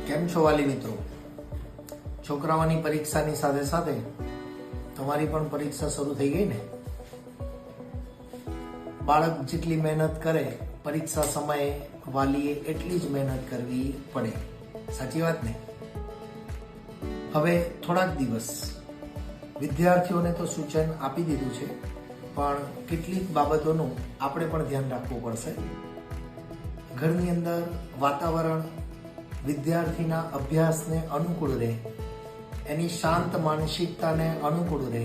કેમ છો વાલી મિત્રો? છોકરાઓની પરીક્ષાની સાથે સાથે તમારી પણ પરીક્ષા શરૂ થઈ ગઈ ને? બાળક જેટલી મહેનત કરે પરીક્ષા સમયે વાલીએ એટલી જ મહેનત કરવી પડે. સાચી વાત ને? હવે થોડાક દિવસ વિદ્યાર્થીઓને તો સૂચન આપી દીધું છે, પણ કેટલીક બાબતોનું આપણે પણ ધ્યાન રાખવું પડશે. ઘરની અંદર વાતાવરણ વિદ્યાર્થીના અભ્યાસને અનુકૂળ રહે, એની શાંત માનસિકતાને અનુકૂળ રહે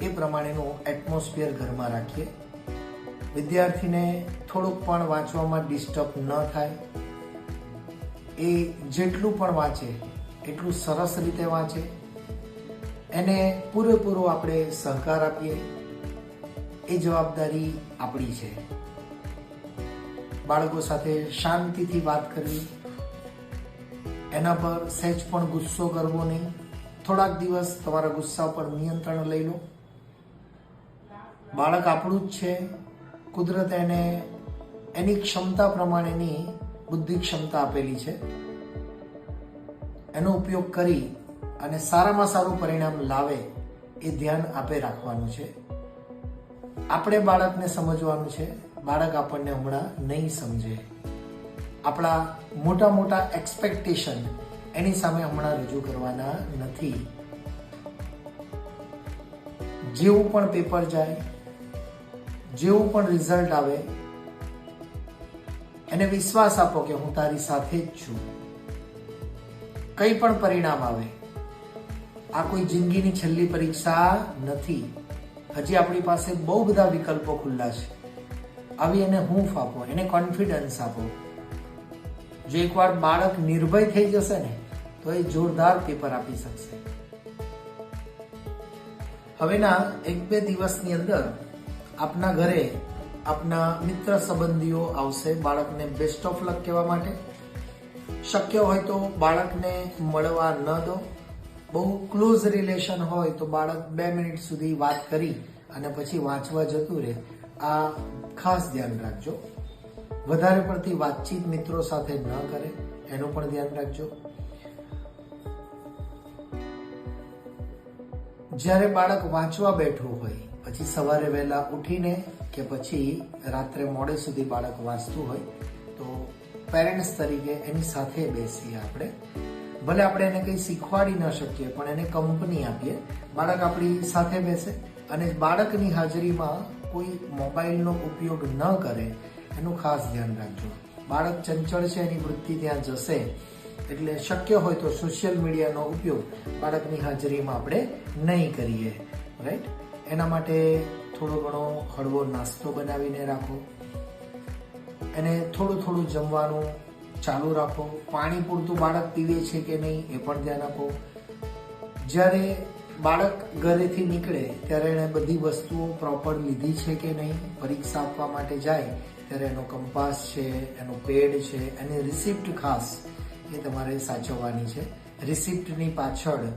એ પ્રમાણેનું એટમોસ્ફિયર ઘરમાં રાખીએ. વિદ્યાર્થીને થોડુંક પણ વાંચવામાં ડિસ્ટર્બ ન થાય, એ જેટલું પણ વાંચે એટલું સરસ રીતે વાંચે, એને પૂરેપૂરો આપણે સહકાર આપીએ, એ જવાબદારી આપણી છે. બાળકો સાથે શાંતિથી વાત કરવી, એના પર સહેજ પણ ગુસ્સો કરવો નહીં. થોડાક દિવસ તમારા ગુસ્સા પર નિયંત્રણ લઈ લો. બાળક આપણું જ છે, કુદરતે એને એની ક્ષમતા પ્રમાણેની બુદ્ધિ ક્ષમતા આપેલી છે. એનો ઉપયોગ કરી અને સારામાં સારું પરિણામ લાવે એ ધ્યાન આપે રાખવાનું છે. આપણે બાળકને સમજવાનું છે, બાળક આપણને હમણાં નહીં સમજે. આપણા મોટા મોટા એક્સપેક્ટેશન એની સામે હમણાં રજૂ કરવાના નથી. જેવું પણ પેપર જાય, જેવું પણ રિઝલ્ટ આવે, એને વિશ્વાસ આપો કે હું તારી સાથે જ છું. કંઈ પણ પરિણામ આવે, આ કોઈ જિંદગીની છેલ્લી પરીક્ષા નથી. હજી આપણી પાસે બહુ બધા વિકલ્પો ખુલ્લા છે. આવી એને હૂંફ આપો, એને કોન્ફિડન્સ આપો. જો એકવાર બાળક નિર્ભય થઈ જશે ને તો એ જોરદાર પેપર આપી શકશે. હવેના 1-2 દિવસની અંદર આપના ઘરે આપના મિત્ર સંબંધીઓ આવશે બાળકને બેસ્ટ ઓફ લક કહેવા માટે. શક્ય હોય તો બાળકને મળવા ન દો. બહુ ક્લોઝ રિલેશન હોય તો બાળક 2 મિનિટ સુધી વાત કરી અને પછી વાંચવા જતું રહે. આ ખાસ ધ્યાન રાખજો. વધારે પડતી વાતચીત મિત્રો સાથે ન કરે એનું પણ ધ્યાન રાખજો. જ્યારે બાળક વાંચવા બેઠું હોય, પછી સવારે વહેલા ઉઠીને કે પછી રાત્રે મોડે સુધી બાળક વાંચતું હોય તો પેરેન્ટ્સ તરીકે એની સાથે બેસીએ આપણે. ભલે આપણે એને કંઈ શીખવાડી ન શકીએ પણ એને કંપની આપીએ. બાળક આપણી સાથે બેસે અને બાળકની હાજરીમાં કોઈ મોબાઈલનો ઉપયોગ ન કરે એનું ખાસ ધ્યાન રાખજો. બાળક ચંચળ છે, એની વૃત્તિ ત્યાં જશે, એટલે શક્ય હોય તો સોશિયલ મીડિયાનો ઉપયોગ બાળકની હાજરીમાં આપણે નહીં કરીએ. રાઈટ? એના માટે થોડો ઘણો હળવો નાસ્તો બનાવીને રાખો. એને થોડું થોડું જમવાનું ચાલુ રાખો. પાણી પૂરતું બાળક પીવે છે કે નહીં એ પણ ધ્યાન આપો. જ્યારે બાળક ઘરેથી નીકળે ત્યારે એણે બધી વસ્તુઓ પ્રોપર લીધી છે કે નહીં. પરીક્ષા આપવા માટે જાય ત્યારે એનો કંપાસ છે, એનો પેડ છે, એની રિસિપ્ટ ખાસ એ તમારે સાચવવાની છે. રિસિપ્ટની પાછળ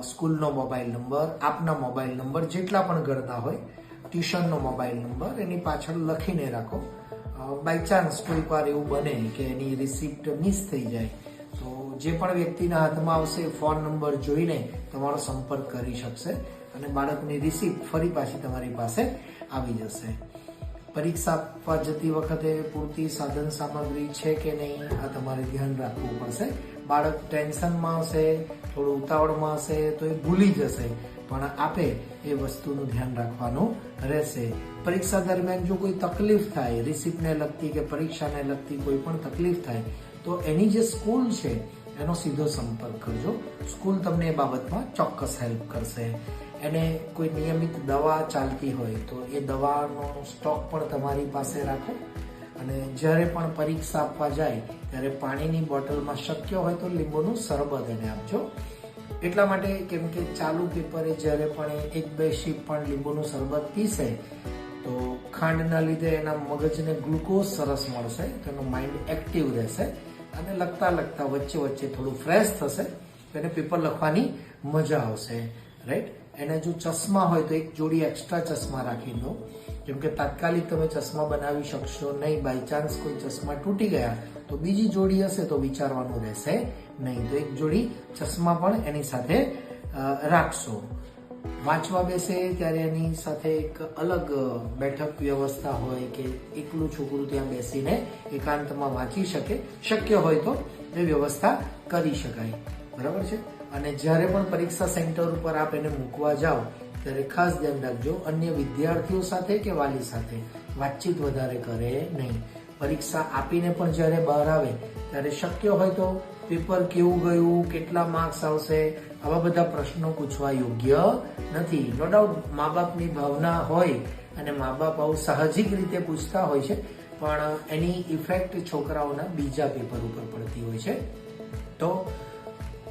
સ્કૂલનો મોબાઈલ નંબર, આપના મોબાઈલ નંબર જેટલા પણ ઘરના હોય, ટ્યુશનનો મોબાઈલ નંબર એની પાછળ લખીને રાખો. બાય ચાન્સ કોઈક વાર એવું બને કે એની રિસિપ્ટ મિસ થઈ જાય તો જે પણ વ્યક્તિના હાથમાં આવશે ફોન નંબર જોઈને તમારો સંપર્ક કરી શકશે અને બાળકની રિસિપ્ટ ફરી પાછી તમારી પાસે આવી જશે. પરીક્ષા આપવા જતી વખતે પૂરતી સાધન સામગ્રી છે કે નહીં આ તમારે ધ્યાન રાખવું પડશે. બાળક ટેન્શનમાં હશે, થોડું ઉતાવળમાં હશે તો એ ભૂલી જશે, પણ આપે એ વસ્તુનું ધ્યાન રાખવાનું રહેશે. પરીક્ષા દરમિયાન જો કોઈ તકલીફ થાય, રિસિપ્ટને લગતી કે પરીક્ષાને લગતી કોઈ પણ તકલીફ થાય તો એની જે સ્કૂલ છે એનો સીધો સંપર્ક કરજો. સ્કૂલ તમને એ બાબતમાં ચોક્કસ હેલ્પ કરશે. એને કોઈ નિયમિત દવા ચાલતી હોય તો એ દવાનો સ્ટોક પણ તમારી પાસે રાખો. અને જ્યારે પણ પરીક્ષા આપવા જાય ત્યારે પાણીની બોટલમાં શક્ય હોય તો લીંબુનું શરબત એને આપજો. એટલા માટે કેમ કે ચાલુ પેપરે જ્યારે પણ 1-2 સીપ પણ લીંબુનું શરબત પીશે તો ખાંડના લીધે એના મગજને ગ્લુકોઝ સરસ મળશે, તેનું માઇન્ડ એક્ટિવ રહેશે અને લખતા લખતા વચ્ચે વચ્ચે થોડું ફ્રેશ થશે તો એને પેપર લખવાની મજા આવશે. રાઈટ? એને જો ચશ્મા હોય તો એક જોડી એક્સ્ટ્રા ચશ્મા રાખી દો. કેમ કે તાત્કાલિક તમે ચશ્મા બનાવી શકશો નહીં. બાય ચાન્સ કોઈ ચશ્મા તૂટી ગયા તો બીજી જોડી હશે તો વિચારવાનું રહેશે નહીં. તો એક જોડી ચશ્મા પણ એની સાથે રાખશો. વાંચવા બેસે ત્યારે એની સાથે એક અલગ બેઠક વ્યવસ્થા હોય કે એકલું છોકરું ત્યાં બેસીને એકાંતમાં વાંચી શકે. શક્ય હોય તો એ વ્યવસ્થા કરી શકાય. બરાબર છે. અને જ્યારે પણ પરીક્ષા સેન્ટર ઉપર આપ એને મૂકવા જાઓ ત્યારે ખાસ ધ્યાન રાખજો, અન્ય વિદ્યાર્થીઓ સાથે કે વાલી સાથે વાતચીત વધારે કરે નહીં. પરીક્ષા આપીને પણ જ્યારે બહાર આવે ત્યારે શક્ય હોય તો પેપર કેવું ગયું, કેટલા માર્ક્સ આવશે, આવા બધા પ્રશ્નો પૂછવા યોગ્ય નથી. નો ડાઉટ મા બાપની ભાવના હોય અને મા બાપ આવું સાહજિક રીતે પૂછતા હોય છે, પણ એની ઇફેક્ટ છોકરાઓના બીજા પેપર ઉપર પડતી હોય છે. તો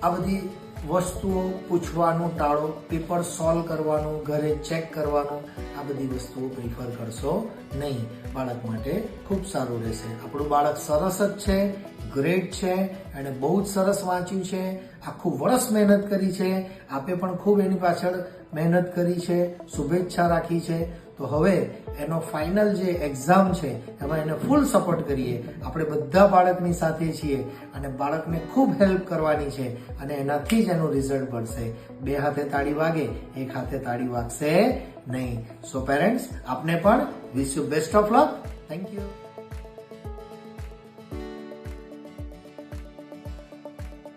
આ બધી વસ્તુઓ પૂછવાનું ટાળો. પેપર સોલ્વ કરવાનું, ઘરે ચેક કરવાનું, આ બધી વસ્તુઓ પ્રિફર કરશો નહીં. બાળક માટે ખૂબ સારું રહેશે. આપણું બાળક સરસ જ છે, ગ્રેટ છે, એને બહુ જ સરસ વાંચ્યું છે, આખું વર્ષ મહેનત કરી છે, આપે પણ ખૂબ એની પાછળ મહેનત કરી છે, શુભેચ્છા રાખી છે. તો હવે એનો ફાઇનલ જે એક્ઝામ છે એમાં એને ફૂલ સપોર્ટ કરીએ. આપણે બધા બાળકની સાથે છીએ અને બાળકને ખૂબ હેલ્પ કરવાની છે અને એનાથી જ એનું રિઝલ્ટ મળશે. બે હાથે તાળી વાગે, એક હાથે તાળી વાગશે નહીં. સો પેરેન્ટ્સ, આપને પણ wish you best of luck. Thank you.